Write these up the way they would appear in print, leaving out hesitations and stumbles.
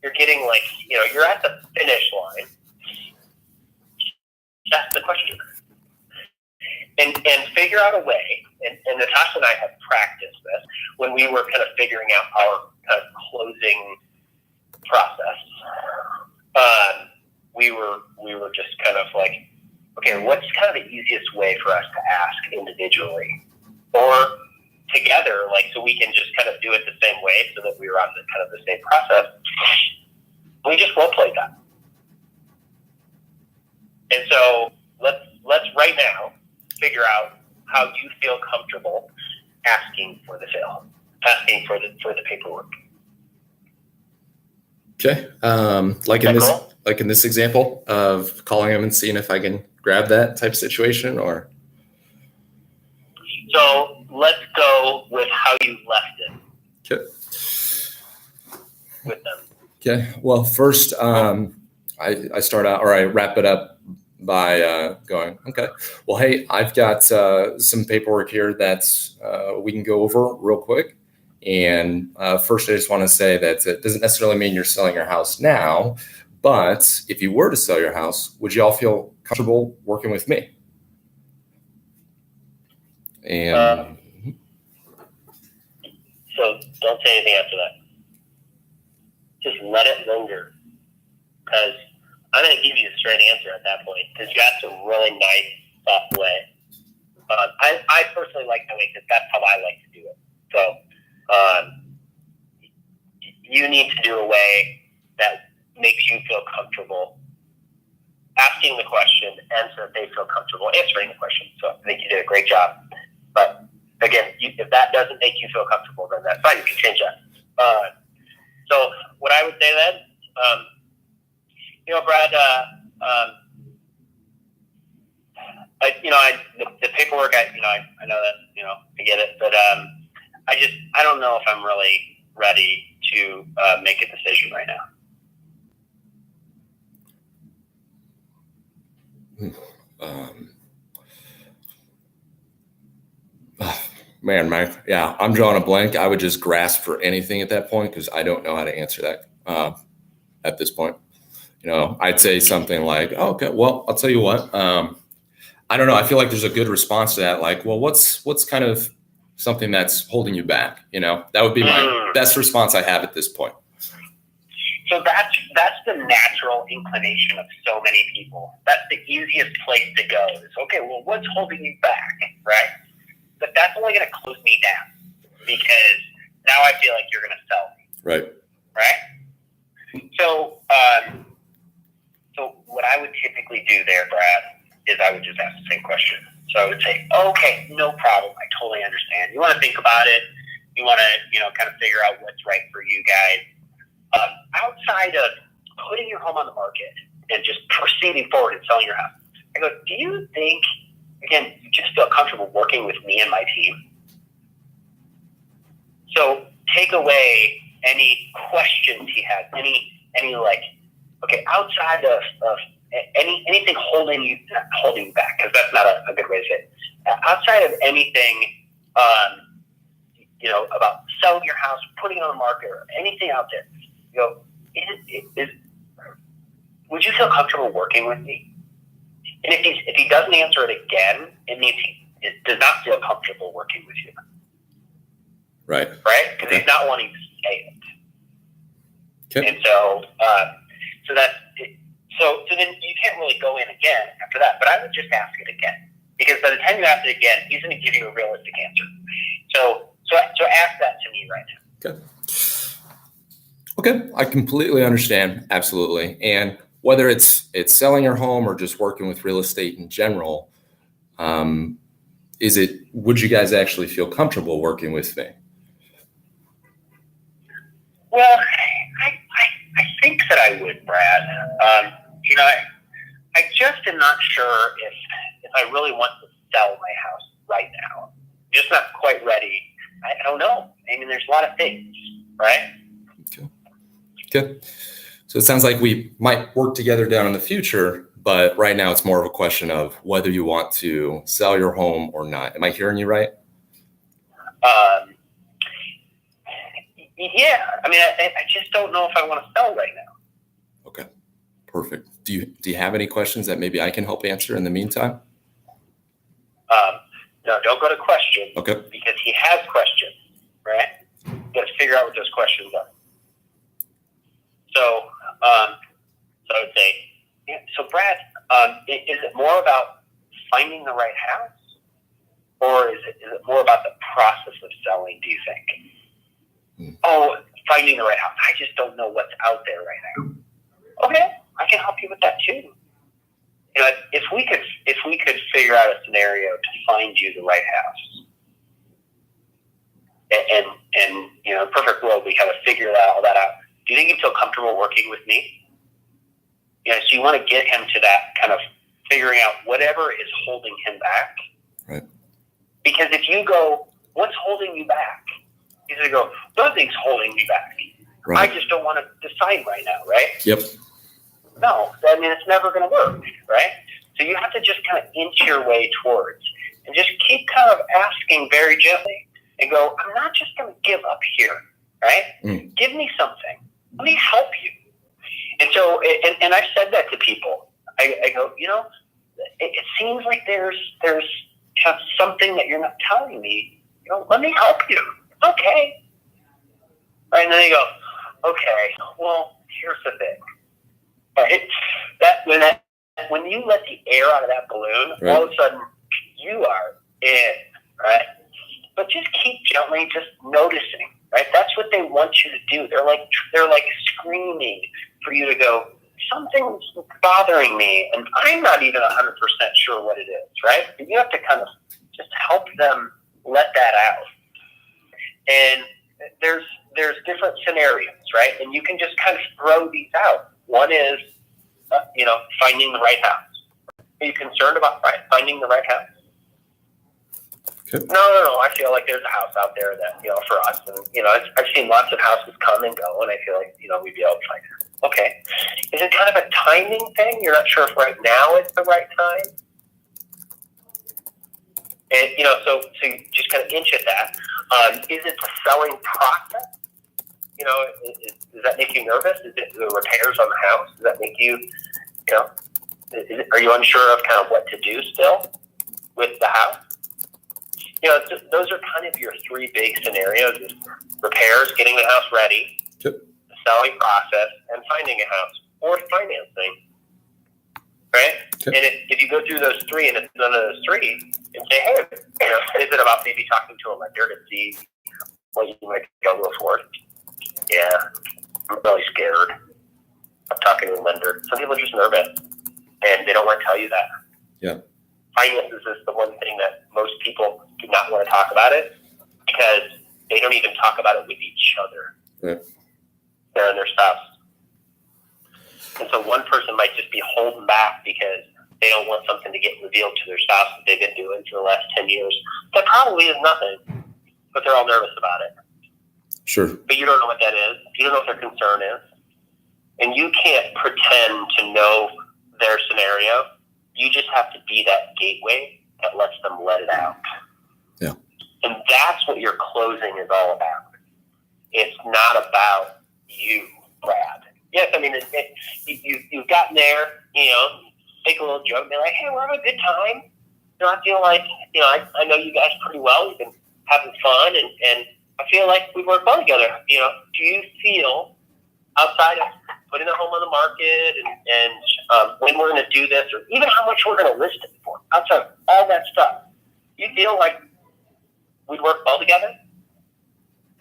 you're getting like, you're at the finish line. That's the question. And figure out a way, and Natasha and I have practiced this when we were kind of figuring out our kind of closing process. We were just kind of like, okay, what's kind of the easiest way for us to ask individually or together, like, so we can just kind of do it the same way so that we were on the kind of the same process. We just role played that. And so let's right now figure out how you feel comfortable asking for the sale, asking for the paperwork. Okay. Like in this example of calling them and seeing if I can grab that type of situation, or. So let's go with how you left it. Okay. With them. Okay. Well, first, I start out, or I wrap it up by going, okay, well, hey, I've got some paperwork here that's we can go over real quick. And first, I just want to say that it doesn't necessarily mean you're selling your house now, but if you were to sell your house, would you all feel comfortable working with me? And so don't say anything after that. Just let it linger, because I'm going to give you a straight answer at that point, because you asked a really nice, soft way. I personally like that way because that's how I like to do it. So you need to do a way that makes you feel comfortable asking the question and so that they feel comfortable answering the question. So I think you did a great job. But again, if that doesn't make you feel comfortable, then that's fine. You can change that. So what I would say then, Brad, the paperwork, I know that, I get it, but I don't know if I'm really ready to make a decision right now. Man, Mike, yeah, I'm drawing a blank. I would just grasp for anything at that point because I don't know how to answer that at this point. I'd say something like, oh, okay, well, I'll tell you what. I don't know. I feel like there's a good response to that. Like, well, what's kind of something that's holding you back? That would be my best response I have at this point. So that's the natural inclination of so many people. That's the easiest place to go is, okay, well, what's holding you back, right? But that's only going to close me down because now I feel like you're going to sell me. Right. Right? So what I would typically do there, Brad, is I would just ask the same question. So I would say, okay, no problem. I totally understand. You want to think about it. You want to, kind of figure out what's right for you guys. Outside of putting your home on the market and just proceeding forward and selling your house, I go, do you think, again, you just feel comfortable working with me and my team? So take away any questions he has, any like, okay, outside of anything holding you back, because that's not a good way to say it. Outside of anything, about selling your house, putting it on the market, or anything out there, would you feel comfortable working with me? And if he doesn't answer it again, it means he does not feel comfortable working with you. Right. Right? Because he's not wanting to say it. Okay. And so then you can't really go in again after that. But I would just ask it again, because by the time you ask it again, he's going to give you a realistic answer. So ask that to me right now. Okay, I completely understand. Absolutely. And whether it's selling your home or just working with real estate in general, would you guys actually feel comfortable working with me? Well, I think that I would, Brad. I just am not sure if I really want to sell my house right now. Just not quite ready. I don't know. I mean, there's a lot of things, right? Okay. So it sounds like we might work together down in the future, but right now it's more of a question of whether you want to sell your home or not. Am I hearing you right? Yeah, I mean, I just don't know if I want to sell right now. Okay, perfect. Do you have any questions that maybe I can help answer in the meantime? No, don't go to questions. Okay. Because he has questions, right? You got to figure out what those questions are. So, so I would say, yeah, so Brad, is it more about finding the right house, or is it more about the process of selling? Do you think? Oh, finding the right house. I just don't know what's out there right now. Okay, I can help you with that too. You know, if we could figure out a scenario to find you the right house, and you know, perfect world, we kind of figure all that out. Do you think you'd feel comfortable working with me? You know, so you want to get him to that kind of figuring out whatever is holding him back. Right. Because if you go, what's holding you back? He's going to go, nothing's holding me back. Right. I just don't want to decide right now, right? Yep. No, I mean, it's never going to work, right? So you have to just kind of inch your way towards and just keep kind of asking very gently and go, I'm not just going to give up here, right? Give me something. Let me help you. And so, and I've said that to people. I go, you know, it seems like there's kind of something that you're not telling me. You know, let me help you. Okay. Right, and then they go, okay, well, here's the thing. Right? When you let the air out of that balloon, right, all of a sudden you are in, right? But just keep gently just noticing, right? That's what they want you to do. They're like screaming for you to go, something's bothering me, and I'm not even 100% sure what it is, right? But you have to kind of just help them let that out. And there's different scenarios, right? And you can just kind of throw these out. One is, you know, finding the right house. Are you concerned about finding the right house? Okay. No. I feel like there's a house out there that, you know, for us, and, you know, I've seen lots of houses come and go, and I feel like, you know, we'd be able to find it. Okay. Is it kind of a timing thing? You're not sure if right now is the right time? And, you know, so you just kind of inch at that. Is it the selling process? You know, does that make you nervous? Is it the repairs on the house? Does that make you, you know, are you unsure of kind of what to do still with the house? You know, those are kind of your three big scenarios: is repairs, getting the house ready, yep, the selling process, and finding a house or financing. Right? Okay. And if you go through those three and it's none of those three, and say, hey, you know, is it about maybe talking to a lender to see what you might be able to afford? Yeah, I'm really scared of talking to a lender. Some people are just nervous, and they don't want to tell you that. Yeah. Finances is the one thing that most people do not want to talk about it, because they don't even talk about it with each other. Yeah. They're and their spouse. And so one person might just be holding back because they don't want something to get revealed to their spouse that they've been doing for the last 10 years. That probably is nothing, but they're all nervous about it. Sure. But you don't know what that is. You don't know what their concern is. And you can't pretend to know their scenario. You just have to be that gateway that lets them let it out. Yeah. And that's what your closing is all about. It's not about you, Brad. Yes, I mean, you've gotten there, you know, take a little joke, be like, hey, we're having a good time. You know, I feel like, you know, I know you guys pretty well. We've been having fun, and I feel like we work well together. You know, do you feel, outside of putting the home on the market and when we're going to do this, or even how much we're going to list it for, outside of all that stuff, you feel like we'd work well together?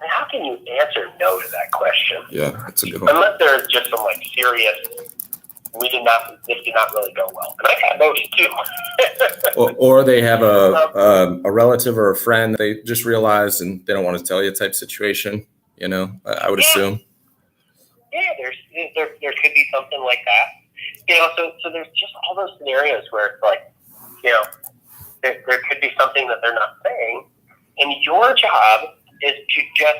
And how can you answer no to that question? Yeah, that's a good one. Unless there's just some like serious, this did not really go well. And I've had those too. or they have a relative or a friend that they just realized and they don't want to tell you type situation, you know, I would assume. Yeah, there could be something like that. You know, so there's just all those scenarios where it's like, you know, there could be something that they're not saying. And your job is to just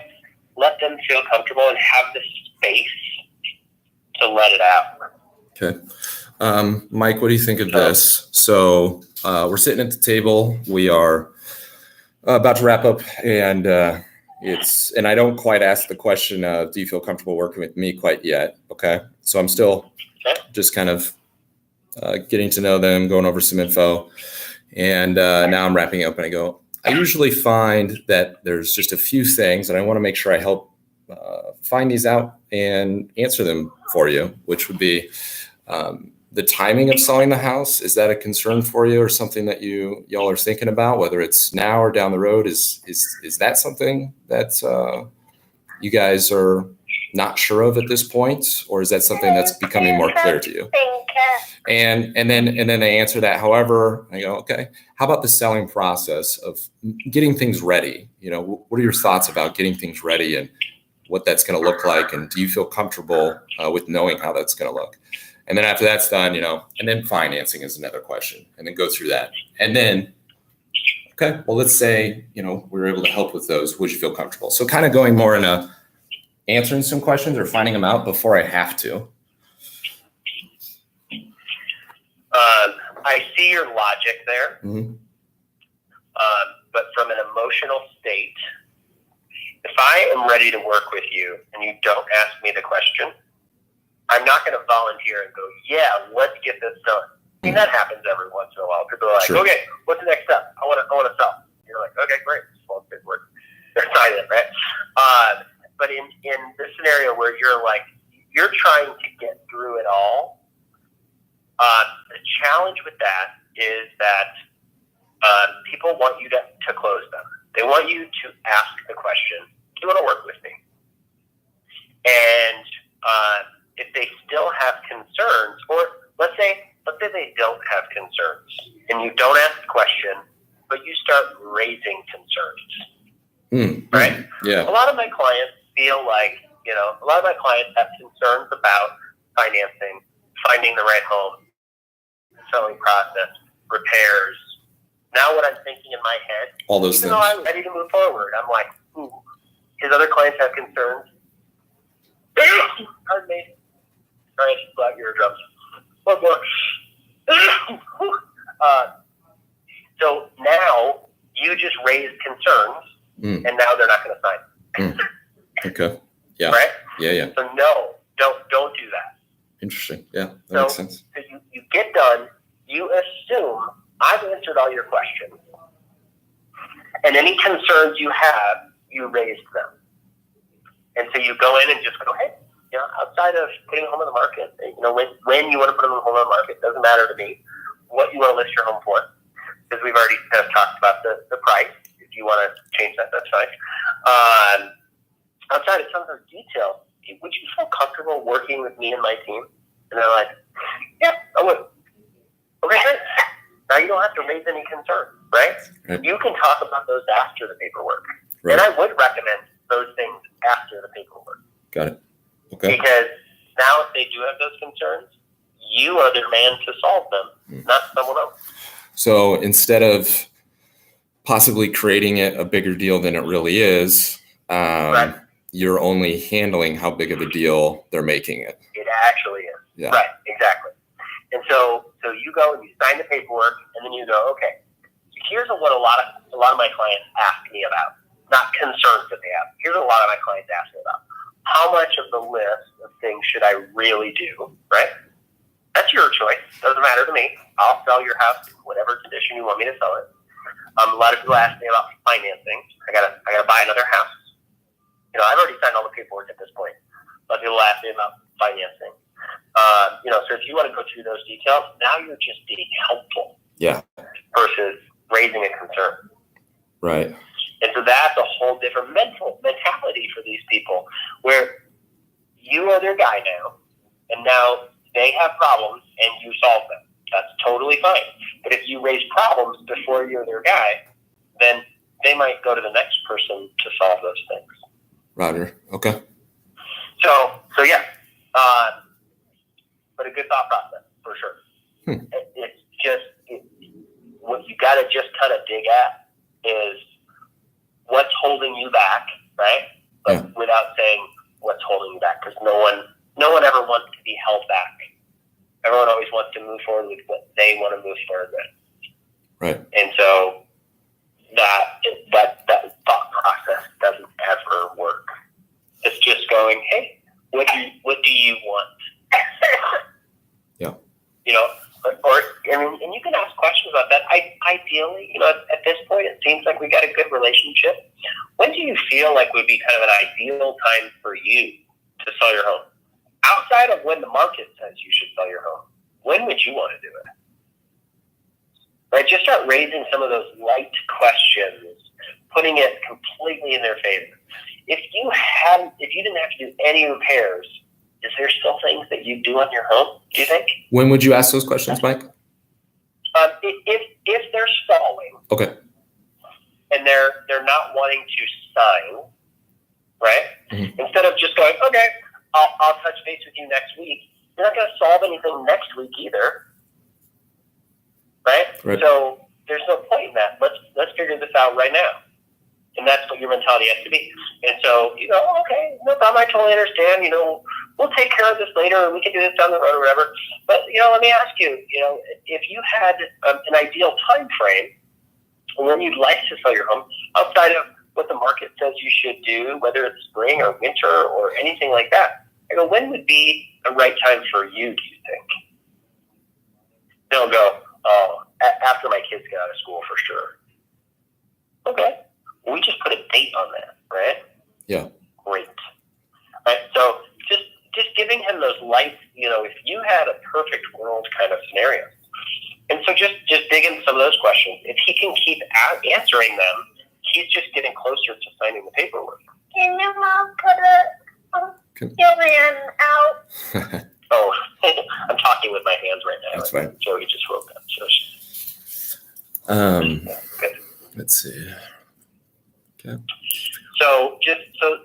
let them feel comfortable and have the space to let it out. Okay. Mike, what do you think of this? So we're sitting at the table. We are about to wrap up, and and I don't quite ask the question of, do you feel comfortable working with me quite yet? Okay. So I'm still just kind of getting to know them, going over some info. And now I'm wrapping up and I go, I usually find that there's just a few things, and I want to make sure I help find these out and answer them for you, which would be the timing of selling the house. Is that a concern for you, or something that y'all are thinking about, whether it's now or down the road? Is that something that you guys are not sure of at this point, or is that something that's becoming more clear to you? And then they answer that. However, I go, okay, how about the selling process of getting things ready? What are your thoughts about getting things ready and what that's going to look like? And do you feel comfortable with knowing how that's going to look? And then after that's done, and then financing is another question, and then go through that. And then, okay, well, let's say, we were able to help with those. Would you feel comfortable? So kind of going more in answering some questions or finding them out before I have to. I see your logic there, but from an emotional state, if I am ready to work with you and you don't ask me the question, I'm not going to volunteer and go, yeah, let's get this done. I mean, that happens every once in a while. People are like, Sure. Okay, what's the next step? I want to sell. You're like, okay, great. Well, good work. They're excited, right? But in this scenario where you're trying to get through it all, the challenge with that is that people want you to close them. They want you to ask the question, do you want to work with me? And if they still have concerns, or let's say they don't have concerns, and you don't ask the question, but you start raising concerns, right? Yeah. A lot of my clients feel like, a lot of my clients have concerns about financing, finding the right home, selling process, repairs. Now what I'm thinking in my head, all those even things. though I'm ready to move forward, I'm like, his other clients have concerns. Pardon me. Sorry, I just blew out your eardrums. Oh, gosh. So now you just raised concerns, and now they're not going to sign. Okay. Yeah. Right? Yeah. So no, don't do that. Interesting. Yeah, that makes sense. So you get done, you assume I've answered all your questions, and any concerns you have, you raised them. And so you go in and just go, hey, outside of putting a home on the market, when you want to put a home on the market, doesn't matter to me what you want to list your home for, because we've already kind of talked about the price. If you want to change that, that's fine. Outside of some of those details, would you feel comfortable working with me and my team? And they're like, yeah, I would. Okay, great. Now you don't have to raise any concerns, right? You can talk about those after the paperwork. Right. And I would recommend those things after the paperwork. Got it. Okay. Because now if they do have those concerns, you are their man to solve them, not someone else. So instead of possibly creating it a bigger deal than it really is, right. You're only handling how big of a deal they're making it. It actually is. Yeah. Right, exactly. And so you go and you sign the paperwork, and then you go, okay, here's what a lot of my clients ask me about, not concerns that they have. Here's what a lot of my clients ask me about. How much of the list of things should I really do, right? That's your choice. Doesn't matter to me. I'll sell your house in whatever condition you want me to sell it. A lot of people ask me about financing. I gotta buy another house. I've already signed all the paperwork at this point. A lot of people ask me about financing. So if you want to go through those details, now you're just being helpful. Yeah. Versus raising a concern. Right. And so that's a whole different mentality for these people, where you are their guy now, and now they have problems and you solve them. That's totally fine. But if you raise problems before you're their guy, then they might go to the next person to solve those things. Roger. Okay. So yeah, but a good thought process for sure. It's just what you got to just kind of dig at is what's holding you back, right? But without saying what's holding you back, because no one ever wants to be held back. Everyone always wants to move forward with what they want to move forward with. Right. And so that thought process doesn't ever going, hey, what do you want? Yeah. And you can ask questions about that. Ideally, at this point, it seems like we got a good relationship. When do you feel like would be kind of an ideal time for you to sell your home? Outside of when the market says you should sell your home, when would you want to do it? Right? Just start raising some of those light questions, putting it completely in their favor. If you didn't have to do any repairs, is there still things that you do on your home, do you think? When would you ask those questions, Mike? If they're stalling, Okay. and they're not wanting to sign, right? Mm-hmm. Instead of just going, okay, I'll touch base with you next week. You're not going to solve anything next week either, right? So there's no point in that. Let's figure this out right now. And that's what your mentality has to be. And so, okay, no problem. I totally understand. We'll take care of this later. We can do this down the road or whatever. But, let me ask you, if you had an ideal time frame when you'd like to sell your home outside of what the market says you should do, whether it's spring or winter or anything like that, when would be the right time for you, do you think? They'll go, after my kids get out of school for sure. Okay. We just put a date on that, right? Yeah. Great. Right. So just giving him those light, if you had a perfect world kind of scenario. And so just dig into some of those questions. If he can keep answering them, he's just getting closer to signing the paperwork. Can your mom put your hand out? Oh, I'm talking with my hands right now. That's fine. Joey just woke up. Good. Let's see. Okay. So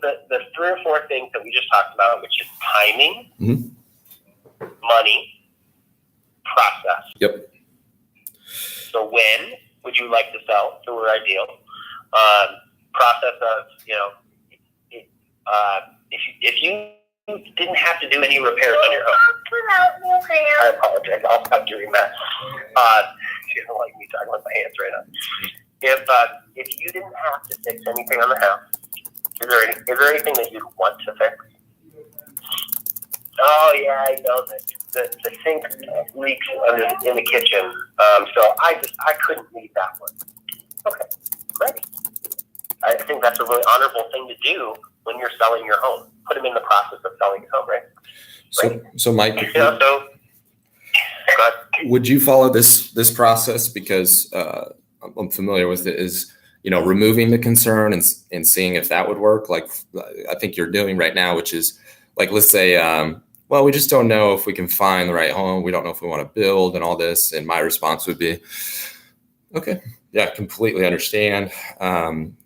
the 3 or 4 things that we just talked about, which is timing, Mm-hmm. money, process. Yep. So when would you like to sell? So we're ideal. Process of, if you didn't have to do any repairs on your home. Put out your hand. I apologize. I'll stop doing that. She doesn't like me talking with my hands right now. If you didn't have to fix anything on the house, is there anything that you'd want to fix? Oh yeah, I know that the sink leaks in the kitchen. So I couldn't leave that one. Okay, great. I think that's a really honorable thing to do when you're selling your home. Put them in the process of selling your home, right? So Mike, would you follow this process? Because I'm familiar with it. Is removing the concern and seeing if that would work, like I think you're doing right now, which is like, let's say, well, we just don't know if we can find the right home. We don't know if we want to build and all this. And my response would be, okay, yeah, completely understand.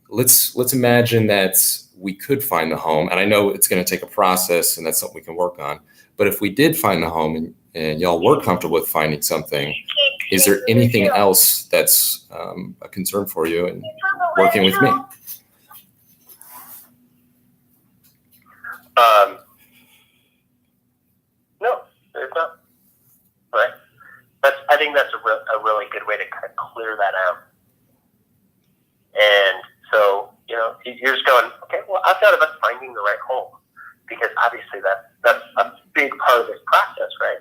Let's imagine that we could find the home, and I know it's going to take a process, and that's something we can work on. But if we did find the home and y'all were comfortable with finding something, is there anything else that's a concern for you in working with me? No, there's not. Right. I think that's a really good way to kind of clear that out. And so, you're just going, okay, well, outside of us finding the right home, because obviously that's a big part of this process, right?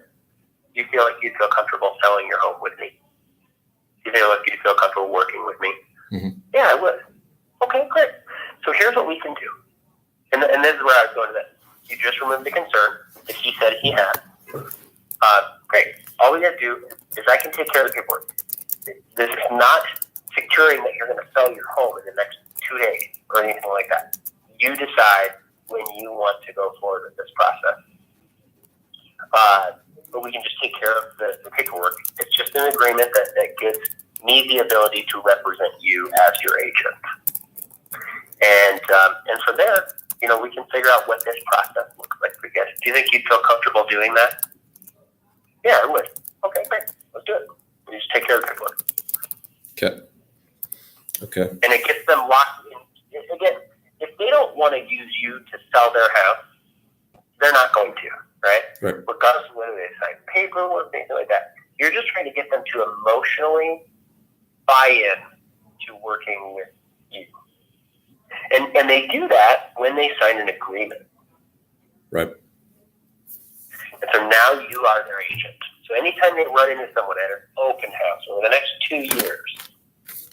You feel like you'd feel comfortable selling your home with me? You feel like you'd feel comfortable working with me? Mm-hmm. Yeah, I would. Okay, great. So here's what we can do. And this is where I was going to this. You just removed the concern that he said he had. Great. All we got to do is I can take care of the paperwork. This is not securing that you're going to sell your home in the next 2 days or anything like that. You decide when you want to go forward with this process. But we can just take care of the paperwork. It's just an agreement that gives me the ability to represent you as your agent. And from there, we can figure out what this process looks like for you guys. Do you think you'd feel comfortable doing that? Yeah, I would. Okay, great. Let's do it. We just take care of the paperwork. Okay. And it gets them locked in. Again, if they don't want to use you to sell their house, they're not going to, right? Regardless of whether they sign paperwork, anything like that. You're just trying to get them to emotionally buy in to working with you. And they do that when they sign an agreement. Right. And so now you are their agent. So anytime they run into someone at an open house over the next 2 years,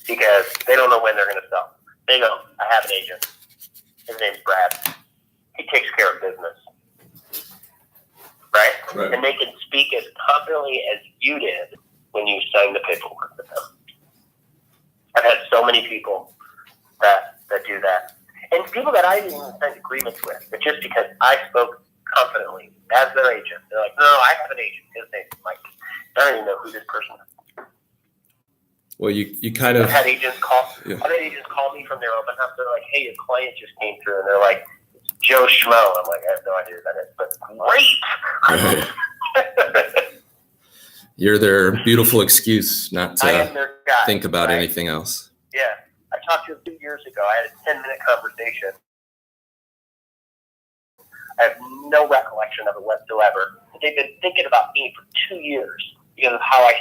because they don't know when they're going to sell, they go, I have an agent. His name's Brad. He takes care of business. Right? And they can speak as confidently as you did when you signed the paperwork with them. I've had so many people that do that. And people that I didn't even sign agreements with, but just because I spoke confidently as their agent, they're like, no, I have an agent. His name's Mike. I don't even know who this person is. Well, you kind of I've had agents call me from their open house. They're like, hey, your client just came through, and they're like, it's Joe Schmo. I'm like, I have no idea who that is, but great. You're their beautiful excuse not I am to their guy, think about right? anything else. Yeah. I talked to him 2 years ago. I had a 10-minute conversation. I have no recollection of it whatsoever. But they've been thinking about me for 2 years because of how I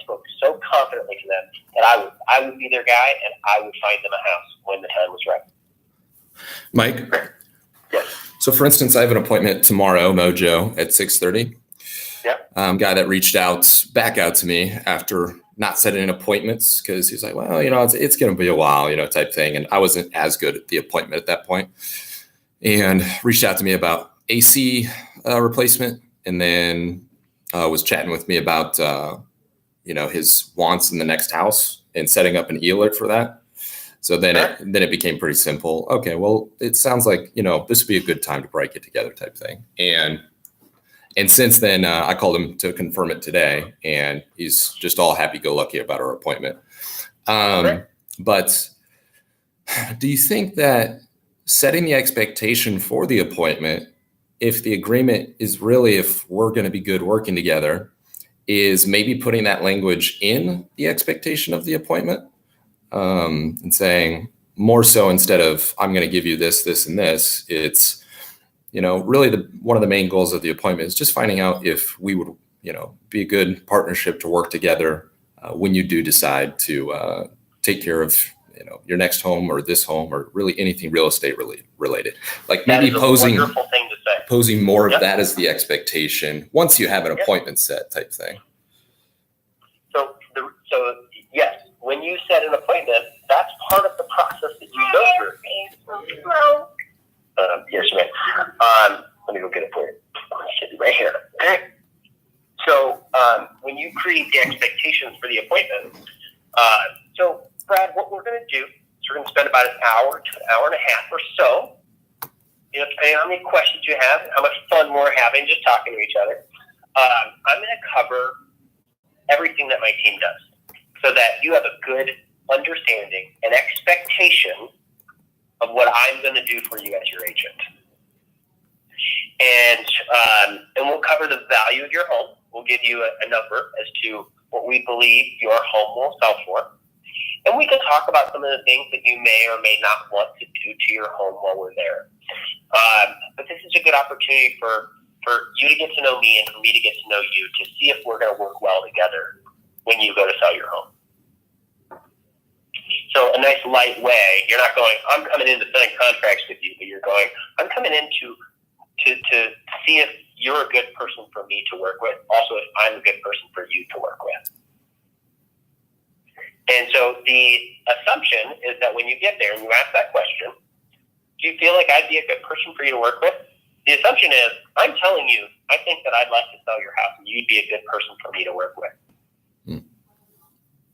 spoke so confidently to them that I would be their guy and I would find them a house when the time was right. Mike? Yes. So for instance, I have an appointment tomorrow, Mojo, at 6:30. Yep. Guy that reached back out to me after not setting appointments because he's like, well, it's going to be a while, type thing. And I wasn't as good at the appointment at that point. And reached out to me about AC replacement, and then was chatting with me about his wants in the next house and setting up an e-alert for that. So then it became pretty simple. Okay, well, it sounds like this would be a good time to probably get together, type thing. And since then, I called him to confirm it today, and he's just all happy-go-lucky about our appointment. But do you think that setting the expectation for the appointment, if the agreement is really if we're going to be good working together, is maybe putting that language in the expectation of the appointment and saying more so instead of I'm going to give you this, this, and this, it's really one of the main goals of the appointment is just finding out if we would, be a good partnership to work together when you do decide to take care of, your next home or this home or really anything real estate related. Like maybe posing more of that as the expectation once you have an appointment set, type thing. So yes, when you set an appointment, that's part of the process that you go through. Yes, ma'am. Let me go get it for you. It should be right here. Okay. So when you create the expectations for the appointment, so Brad, what we're going to do is we're going to spend about an hour to an hour and a half or so, depending on how many questions you have, how much fun we're having just talking to each other. I'm going to cover everything that my team does so that you have a good understanding and expectation of what I'm going to do for you as your agent. And we'll cover the value of your home. We'll give you a number as to what we believe your home will sell for. And we can talk about some of the things that you may or may not want to do to your home while we're there. But this is a good opportunity for you to get to know me and for me to get to know you to see if we're going to work well together when you go to sell your home. So a nice light way, you're not going, I'm coming in to sign contracts with you, but you're going, I'm coming in to see if you're a good person for me to work with, also if I'm a good person for you to work with. And so the assumption is that when you get there and you ask that question, do you feel like I'd be a good person for you to work with? The assumption is, I'm telling you, I think that I'd like to sell your house and you'd be a good person for me to work with.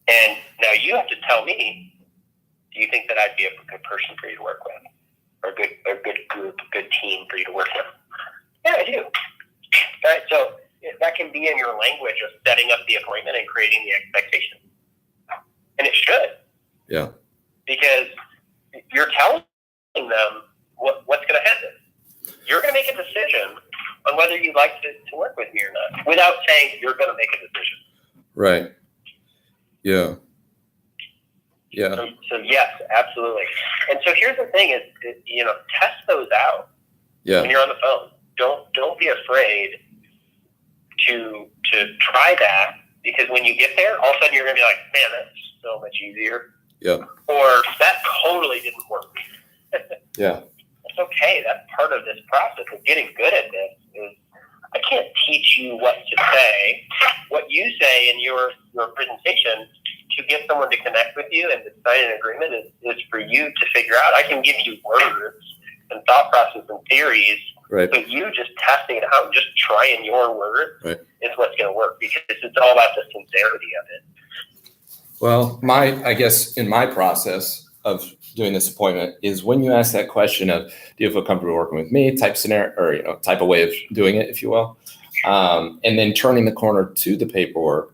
And now you have to tell me, do you think that I'd be a good person for you to work with? Or a good group, a good team for you to work with? Yeah, I do. All right, so that can be in your language of setting up the appointment and creating the expectation. And it should. Yeah. Because you're telling them what's going to happen. You're going to make a decision on whether you'd like to work with me or not without saying you're going to make a decision. Right. Yeah. Yeah. So yes, absolutely. And so here's the thing is, test those out when you're on the phone. Don't be afraid to try that, because when you get there, all of a sudden you're going to be like, man, that's so much easier. Yeah. Or that totally didn't work. Yeah. okay. That's part of this process of getting good at this. Is I can't teach you what to say. What you say in your presentation to get someone to connect with you and to sign an agreement is for you to figure out. I can give you words and thought process and theories, right. but you just testing it out and just trying your words right. is what's going to work, because it's all about the sincerity of it. Well, I guess in my process of doing this appointment is when you ask that question of, do you feel comfortable working with me, type scenario, or type of way of doing it, if you will, and then turning the corner to the paperwork.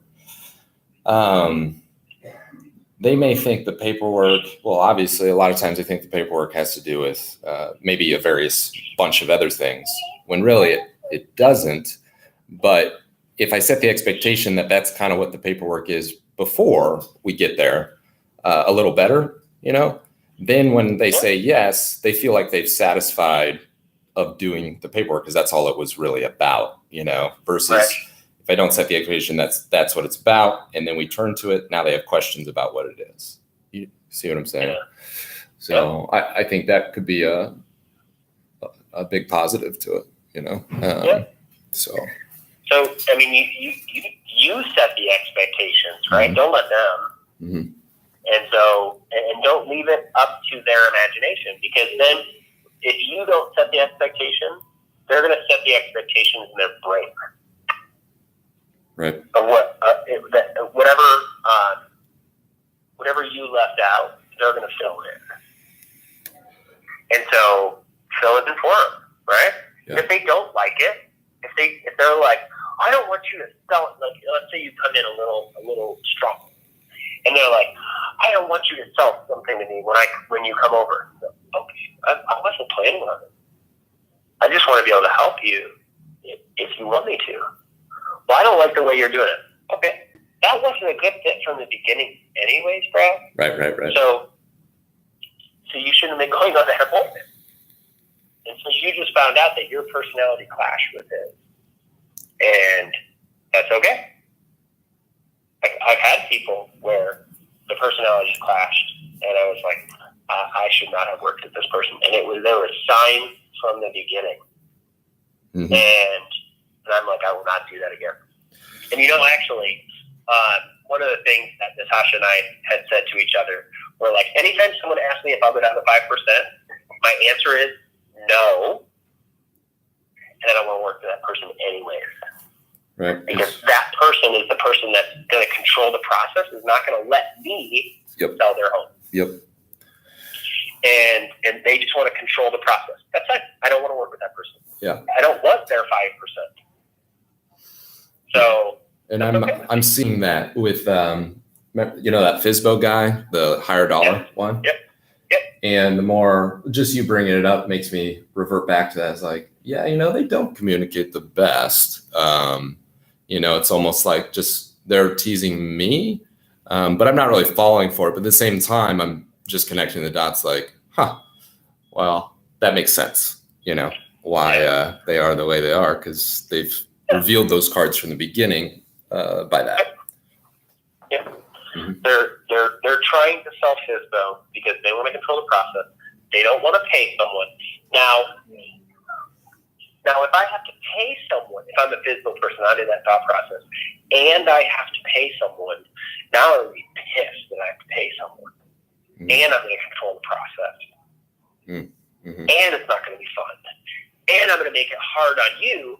They may think the paperwork, well, obviously, a lot of times they think the paperwork has to do with maybe a various bunch of other things, when really it doesn't. But if I set the expectation that that's kind of what the paperwork is before we get there, a little better, then when they say yes, they feel like they've satisfied of doing the paperwork, because that's all it was really about, versus Right. if I don't set the expectation that's what it's about, and then we turn to it, now they have questions about what it is. You see what I'm saying? Yeah. So I think that could be a big positive to it, So I mean, you set the expectations, right? Mm-hmm. Don't let them. Mm-hmm. And don't leave it up to their imagination, because then if you don't set the expectation, they're going to set the expectations in their brain. Right. Of whatever you left out, they're going to fill in. And so fill it in for them, right? Yeah. If they don't like it, if they're like, I don't want you to sell it. Like, let's say you come in a little strong, and they're like, I don't want you to sell something to me when you come over. Okay, I wasn't planning on it. I just want to be able to help you if you want me to. Well, I don't like the way you're doing it. Okay, that wasn't a good fit from the beginning anyways, Brad. Right. So you shouldn't have been going on that appointment. And so you just found out that your personality clashed with his. And that's okay. I've had people where the personalities clashed, and I was like, I should not have worked with this person. And there were signs from the beginning. Mm-hmm. And I'm like, I will not do that again. And actually, one of the things that Natasha and I had said to each other were like, anytime someone asks me if I'll go down to 5%, my answer is no. And I don't want to work with that person anyways. Right. Because that person is the person that's going to control the process, is not going to let me sell their home. Yep. And they just want to control the process. That's it. I don't want to work with that person. Yeah. I don't want their 5%. So. And I'm seeing that with that FSBO guy, the higher dollar one. Yep. And the more just you bringing it up makes me revert back to that. It's like, they don't communicate the best. It's almost like just they're teasing me, but I'm not really falling for it. But at the same time, I'm just connecting the dots like, well, that makes sense. Why they are the way they are, because they've revealed those cards from the beginning by that. Yeah. Mm-hmm. They're trying to sell FSBO because they want to control the process. They don't want to pay someone. Now, if I have to pay someone, if I'm a FSBO person, I'm in that thought process, and I have to pay someone, now I'm going to be pissed that I have to pay someone. Mm-hmm. And I'm going to control the process. Mm-hmm. And it's not going to be fun. And I'm going to make it hard on you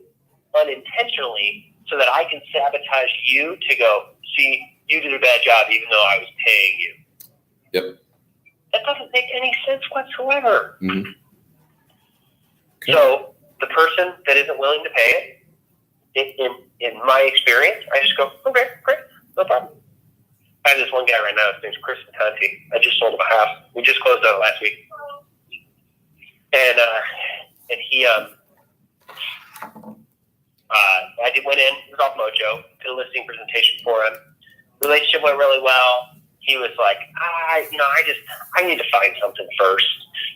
unintentionally so that I can sabotage you to go, see, you did a bad job even though I was paying you. Yep. That doesn't make any sense whatsoever. Mm-hmm. Okay. So the person that isn't willing to pay it, in my experience, I just go, okay, great, no problem. I have this one guy right now, his name's Chris Conti. I just sold him a house. We just closed on it last week. And he, I went in, it was off Mojo, did a listing presentation for him. Relationship went really well. He was like, I need to find something first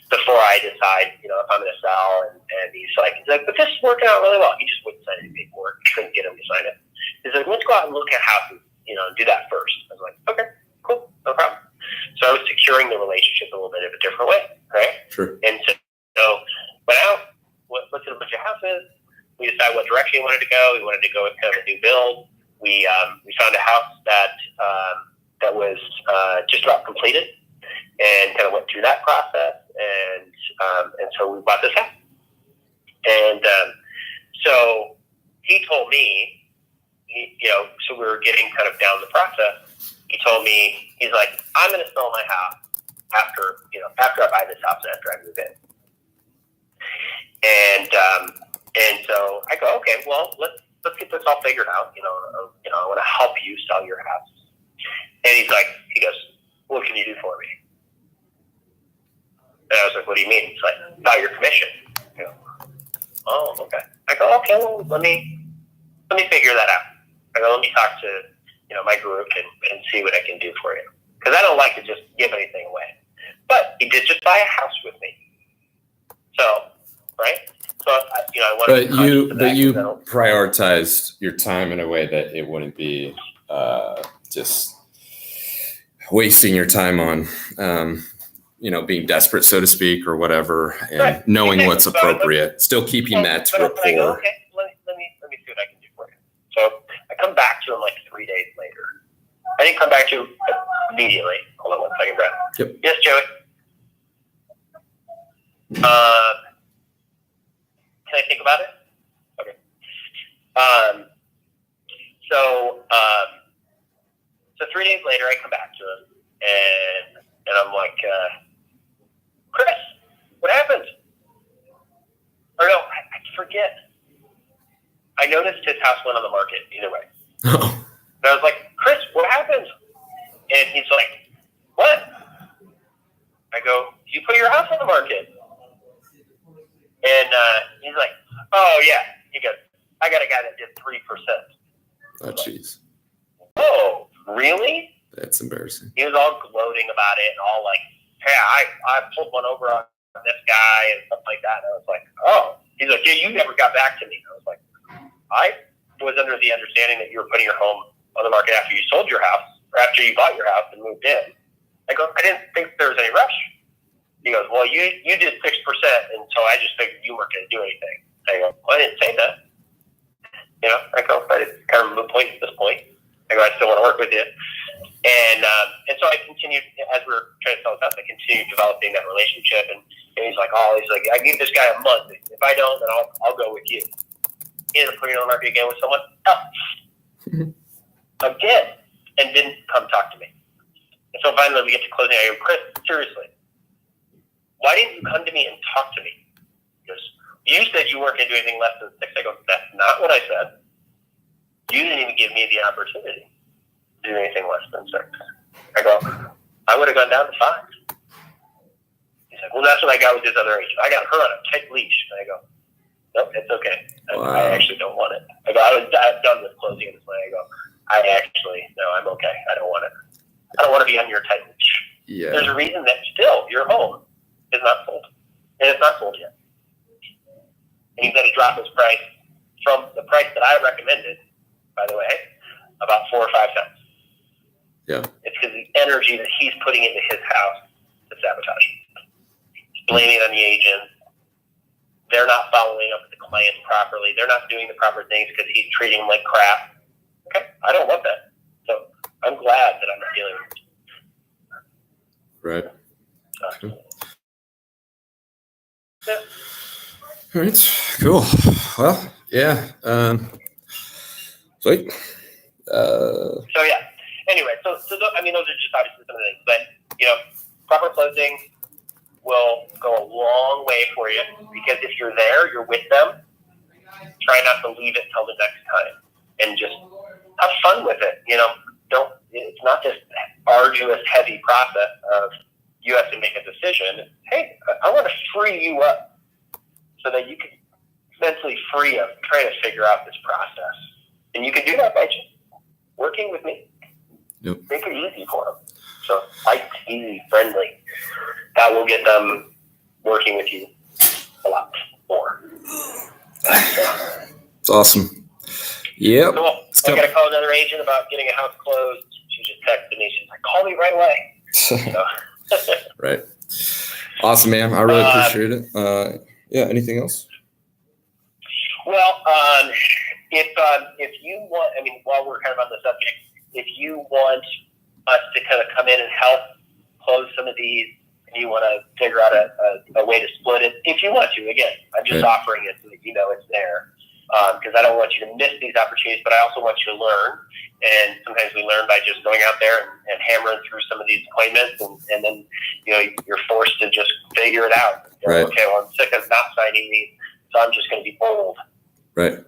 before I decide, if I'm going to sell. And he's like, but this is working out really well. He just wouldn't sign any paperwork. Couldn't get him to sign it. He's like, let's go out and look at houses, and do that first. I was like, okay, cool, no problem. So I was securing the relationship a little bit of a different way, right? Sure. And so wanted to go with kind of a new build. We found a house that was just about completed, and kind of went through that process, and so we bought this house. And so he told me, so we were getting kind of down the process. He told me, he's like, I'm going to sell my house after I buy this house and after I move in. And so I go, okay, well, let's get this all figured out. I want to help you sell your house. And he goes, what can you do for me? And I was like, what do you mean? He's like, about your commission. Oh, okay. I go, okay, well, let me figure that out. I go, let me talk to, my group and see what I can do for you. Because I don't like to just give anything away. But he did just buy a house with me. So, right? So, I wanted But you prioritized your time in a way that it wouldn't be just wasting your time on, being desperate, so to speak, or whatever, and right. knowing what's appropriate, still keeping that rapport. I go, okay, let me see what I can do for you. So I come back to him like 3 days later. I didn't come back to him immediately. Hold on one second, Brad. Yep. Yes, Joey. Can I think about it? Okay. So 3 days later, I come back to him, and I'm like, Chris, what happened? Or no, I forget. I noticed his house went on the market either way. Oh. And I was like, Chris, what happened? And he's like, what? I go, you put your house on the market. And he's like, oh, yeah. He goes, I got a guy that did 3%. Oh, jeez. Oh, really? That's embarrassing. He was all gloating about it and all like, hey, I pulled one over on this guy and stuff like that. And I was like, oh. He's like, yeah, you never got back to me. And I was like, I was under the understanding that you were putting your home on the market after you sold your house or after you bought your house and moved in. I go, I didn't think there was any rush. He goes, well, you did 6%, and so I just figured you weren't going to do anything. I go, well, I didn't say that. I go, but it's kind of a moot point at this point. I go, I still want to work with you. And so I continued, as we were trying to sell this house, I continued developing that relationship. And he's like, I give this guy a month. If I don't, then I'll go with you. He ended up putting it on the market again with someone else. Again. And didn't come talk to me. And so finally we get to closing. I go, Chris, seriously, why didn't you come to me and talk to me? He goes, you said you weren't going to do anything less than 6. I go, that's not what I said. You didn't even give me the opportunity to do anything less than 6. I go, I would have gone down to 5. He's like, well, that's what I got with this other agent. I got her on a tight leash. And I go, nope, it's okay. Wow. I actually don't want it. I go, I'm done with closing this way. I go, no, I'm okay. I don't want it. I don't want to be on your tight leash. Yeah. There's a reason that still your home is not sold. And it's not sold yet. And he's going to drop his price from the price that I recommended, by the way, about 4 or 5 cents. Yeah. It's because the energy that he's putting into his house to sabotage him. He's blaming it on the agent. They're not following up with the client properly. They're not doing the proper things because he's treating them like crap. Okay, I don't want that. So I'm glad that I'm not dealing with it. Right. So, yeah. All right. Cool. Well, yeah. Sweet. So yeah. Anyway, so those are just obviously some of the things, but proper closing will go a long way for you because if you're there, you're with them. Try not to leave it till the next time, and just have fun with it. It's not this arduous, heavy process of you have to make a decision. Hey, I want to free you up so that you can mentally free up trying to figure out this process, and you can do that by just working with me. Yep. Make it easy for them. So light, easy, friendly. That will get them working with you a lot more. It's awesome. Yep. Cool. I got to call another agent about getting a house closed. She just texted me. She's like, call me right away. So. Right. Awesome, man. I really appreciate it. Yeah. Anything else? Well, if you want, I mean, while we're kind of on the subject, if you want us to kind of come in and help close some of these, and you want to figure out a way to split it, if you want to, again, I'm just offering it so that you know it's there. Because I don't want you to miss these opportunities, but I also want you to learn. And sometimes we learn by just going out there and hammering through some of these appointments, and then you're forced to just figure it out. Right. Okay, well, I'm sick of not signing these, so I'm just going to be bold. Right.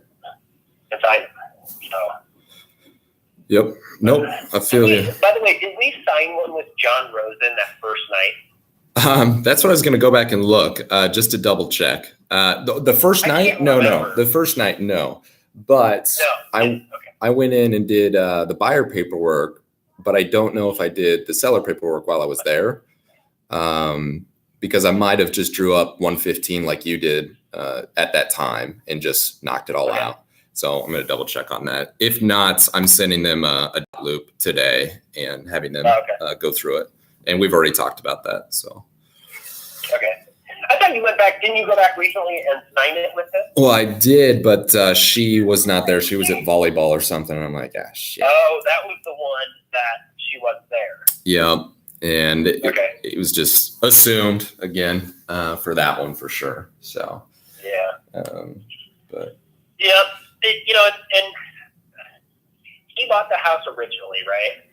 And sign. So. Yep. Nope. I feel you. By the way, did we sign one with John Rosen that first night? That's what I was going to go back and look just to double check. The first night, no. The first night, no. But I went in and did the buyer paperwork, but I don't know if I did the seller paperwork while I was there, because I might have just drew up 115 like you did at that time and just knocked it all out. So I'm going to double check on that. If not, I'm sending them a loop today and having them go through it. And we've already talked about that. So. Okay. I thought you went back. Didn't you go back recently and sign it with them? Well, I did, but she was not there. She was at volleyball or something. And I'm like, shit. Oh, that was the one that she wasn't there. Yeah. And it was just assumed again for that one for sure. So. Yeah. But. Yeah. And he bought the house originally, right?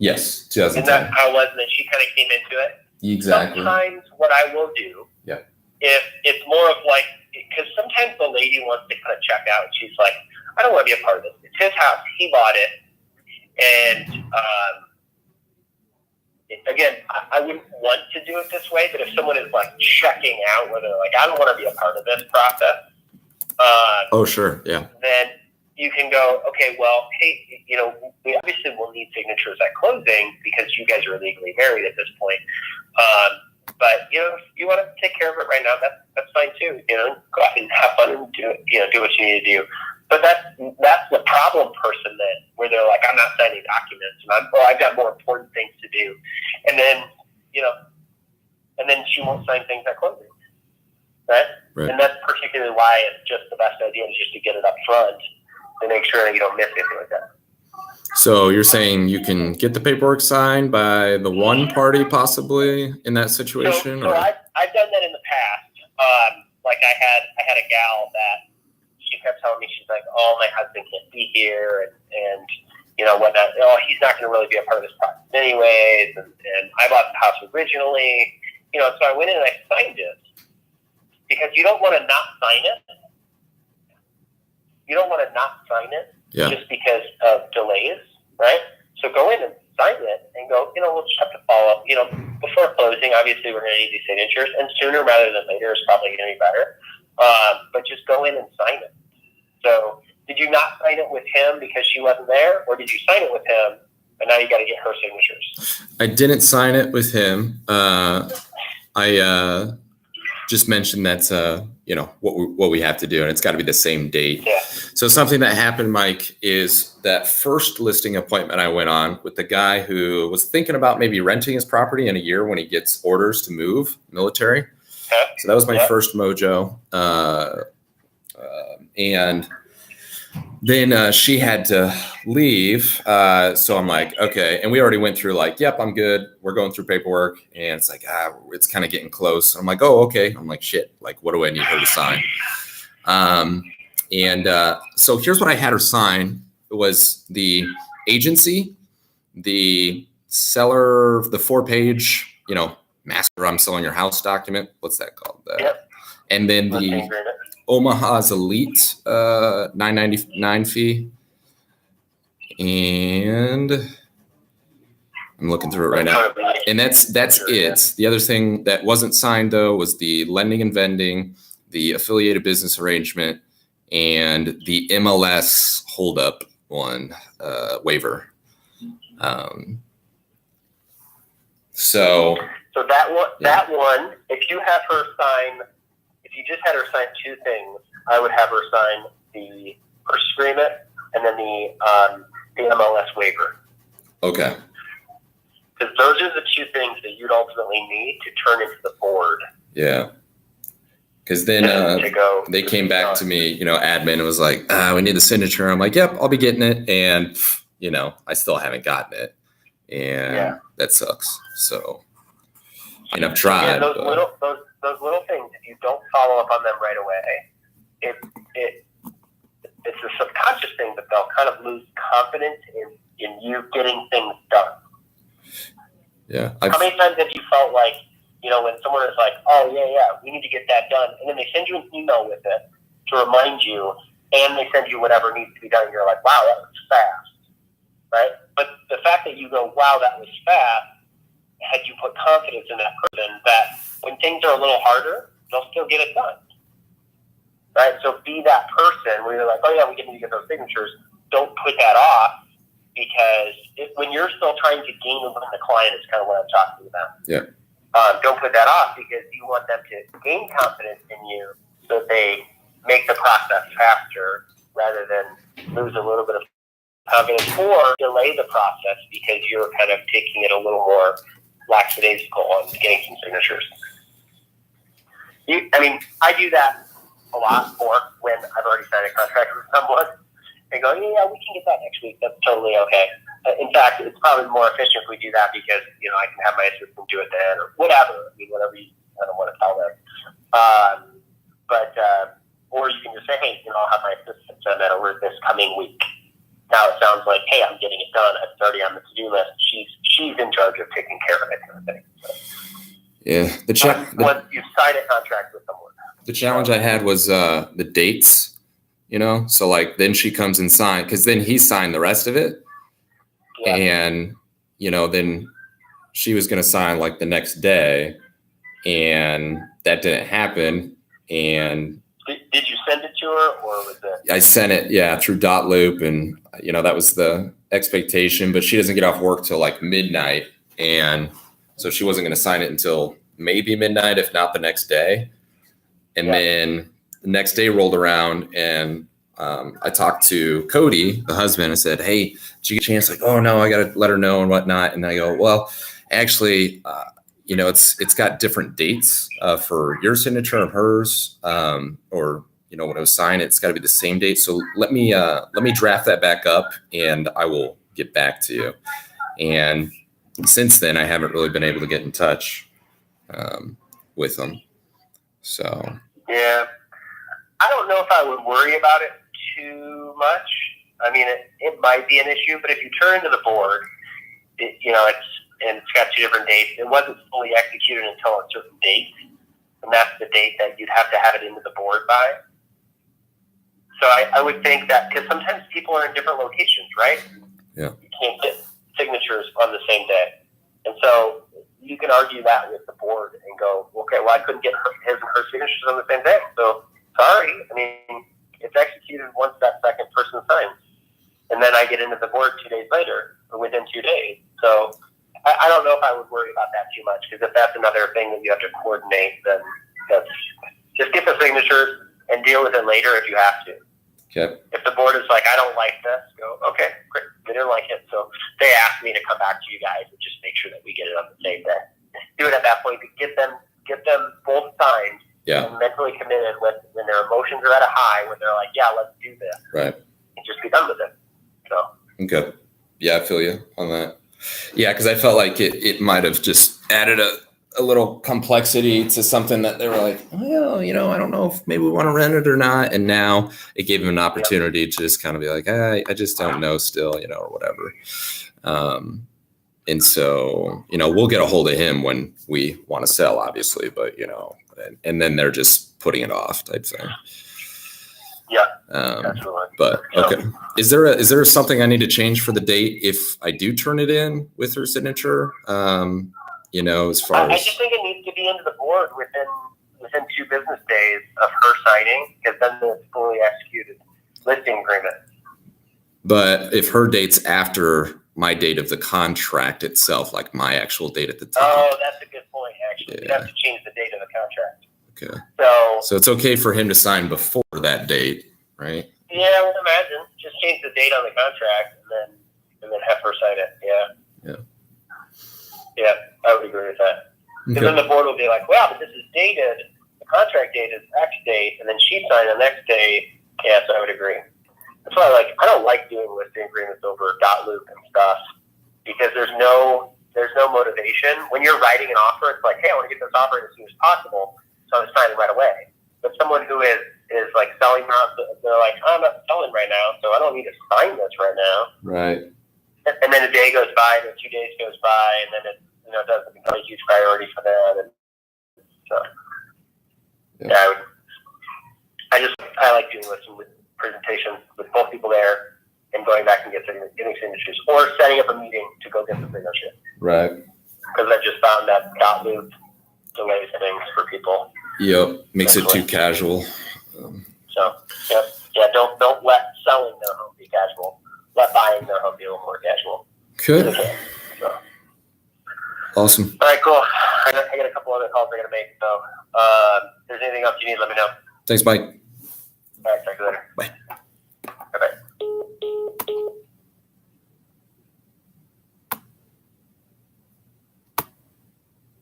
Yes, 2010. Isn't that how it was? And then she kind of came into it. Exactly. Sometimes what I will do, if it's more of like, because sometimes the lady wants to kind of check out. And she's like, I don't want to be a part of this. It's his house. He bought it. And again, I wouldn't want to do it this way. But if someone is like checking out, where they're like, I don't want to be a part of this process. Oh, sure. Yeah. Then you can go, okay, well, hey, we obviously will need signatures at closing because you guys are legally married at this point. But if you want to take care of it right now, that's fine too. Go out and have fun and do it. Do what you need to do. But that's the problem person then, where they're like, I'm not signing documents, and I've got more important things to do. And then and then she won't sign things at closing, right? And that's particularly why it's just the best idea is just to get it up front to make sure that you don't miss anything like that. So you're saying you can get the paperwork signed by the one party possibly in that situation? So I've done that in the past. Like I had a gal that she kept telling me, she's like, oh, my husband can't be here and whatnot. Oh, he's not going to really be a part of this process anyways. And I bought the house originally, so I went in and I signed it because you don't want to not sign it. You don't want to not sign it just because of delays, right? So go in and sign it and go, we'll just have to follow up. Before closing, obviously we're going to need these signatures, and sooner rather than later is probably going to be better. But just go in and sign it. So did you not sign it with him because she wasn't there, or did you sign it with him and now you got to get her signatures? I didn't sign it with him. I just mentioned that's what we have to do, and it's got to be the same date. Yeah. So something that happened, Mike, is that first listing appointment I went on with the guy who was thinking about maybe renting his property in a year when he gets orders to move, military. So that was my first mojo, and then she had to leave. So I'm like, okay. And we already went through like, yep, I'm good. We're going through paperwork. And it's like, it's kind of getting close. I'm like, oh, okay. I'm like, shit, like, what do I need her to sign? So here's what I had her sign. It was the agency, the seller, the 4-page, master, I'm selling your house document. What's that called? And then the Omaha's Elite $9.99 fee. And I'm looking through it right now. And that's it. The other thing that wasn't signed, though, was the lending and vending, the affiliated business arrangement, and the MLS holdup one waiver. So that one, if you have her sign, if you just had her sign two things, I would have her sign the purchase agreement and then the MLS waiver. Okay. Because those are the two things that you'd ultimately need to turn into the board. Yeah. Because then they came back to me, admin, and was like, we need the signature. I'm like, yep, I'll be getting it. And, I still haven't gotten it. And that sucks. So, I've tried. Yeah, those little things, if you don't follow up on them right away, it's a subconscious thing, but they'll kind of lose confidence in you getting things done. Yeah. How many times have you felt like, when someone is like, oh, yeah, we need to get that done, and then they send you an email with it to remind you, and they send you whatever needs to be done, and you're like, wow, that was fast, right? But the fact that you go, wow, that was fast, had you put confidence in that person that when things are a little harder, they'll still get it done, right? So be that person where you're like, oh, yeah, we need to get those signatures. Don't put that off, because when you're still trying to gain and win the client is kind of what I'm talking about. Yeah. Don't put that off, because you want them to gain confidence in you so that they make the process faster rather than lose a little bit of confidence or delay the process because you're kind of taking it a little more lackadaisical on getting some signatures. I do that a lot more when I've already signed a contract with someone and go, yeah, we can get that next week. That's totally okay. In fact, it's probably more efficient if we do that because, I can have my assistant do it then or whatever. Whatever you kind of want to tell them. Or you can just say, hey, I'll have my assistant send that over this coming week. Now it sounds like, hey, I'm getting it done. It's already on the to-do list. She's in charge of taking care of it kind of thing. So, yeah. Once you sign a contract with someone. The challenge I had was the dates, So like then she comes and signs, because then he signed the rest of it. Yeah. And, then she was going to sign like the next day, and that didn't happen. And did you send it to her, or was it? I sent it, through Dot Loop, and that was the expectation. But she doesn't get off work till like midnight, and so she wasn't going to sign it until maybe midnight, if not the next day. And then the next day rolled around, and I talked to Cody, the husband, and said, hey, did you get a chance? Like, oh no, I got to let her know and whatnot. And I go, well, actually, it's got different dates for your signature and hers, or when it was signed, it's got to be the same date. So let me draft that back up, and I will get back to you. And since then, I haven't really been able to get in touch with them. So yeah, I don't know if I would worry about it too much. It might be an issue, but if you turn to the board, it's got two different dates. It wasn't fully executed until a certain date, and that's the date that you'd have to have it into the board by. So I would think that, because sometimes people are in different locations, right? Yeah. You can't get signatures on the same day. And so you can argue that with the board and go, okay, well, I couldn't get his and her signatures on the same day. So sorry. It's executed once that second person signs. And then I get into the board 2 days later, or within 2 days. So I don't know if I would worry about that too much, because if that's another thing that you have to coordinate, then just get the signatures and deal with it later if you have to. Okay. If the board is like, I don't like this, go, okay, great. They didn't like it. So they asked me to come back to you guys and just make sure that we get it on the same day. Do it at that point, get them both signed. Yeah. And mentally committed when their emotions are at a high, when they're like, yeah, let's do this. Right. And just be done with it. So. Okay. Yeah, I feel you on that. Yeah, because I felt like it might have just added a little complexity to something that they were like, well, I don't know if maybe we want to rent it or not. And now it gave them an opportunity to just kind of be like, I just don't know still, or whatever. And so, we'll get a hold of him when we want to sell, obviously, but, and then they're just putting it off type thing. Yeah. Absolutely. But okay. Is there something I need to change for the date if I do turn it in with her signature? As far as, I just think it needs to be into the board within 2 business days of her signing, because then it's fully executed listing agreement. But if her date's after my date of the contract itself, like my actual date at the time. Oh, that's a good point, actually. Yeah. You'd have to change the date of the contract. Okay. So it's okay for him to sign before that date, right? Yeah, I would imagine. Just change the date on the contract and then have her sign it. Yeah. Yeah, I would agree with that. Because then the board will be like, wow, but this is dated. The contract date is X date, and then she signed the next day. Yes, I would agree. That's why I don't like doing listing agreements over dot loop and stuff because there's no motivation. When you're writing an offer, it's like, hey, I want to get this offer as soon as possible, so I'm signing right away. But someone who is like selling out, they're like, I'm not selling right now, so I don't need to sign this right now. Right. And then a day goes by, then 2 days goes by, and then it doesn't become a huge priority for them. And so, I like doing with presentations with both people there and going back and getting signatures or setting up a meeting to go get the signature. Right. Because I just found that dot loop delays things for people. Yep. Makes it too casual. Don't let selling their home be casual. Let buying their home be a little more casual. Good. So. Awesome. All right, cool. I got a couple other calls I got to make. So if there's anything else you need, let me know. Thanks, Mike. All right, talk to you later. Bye.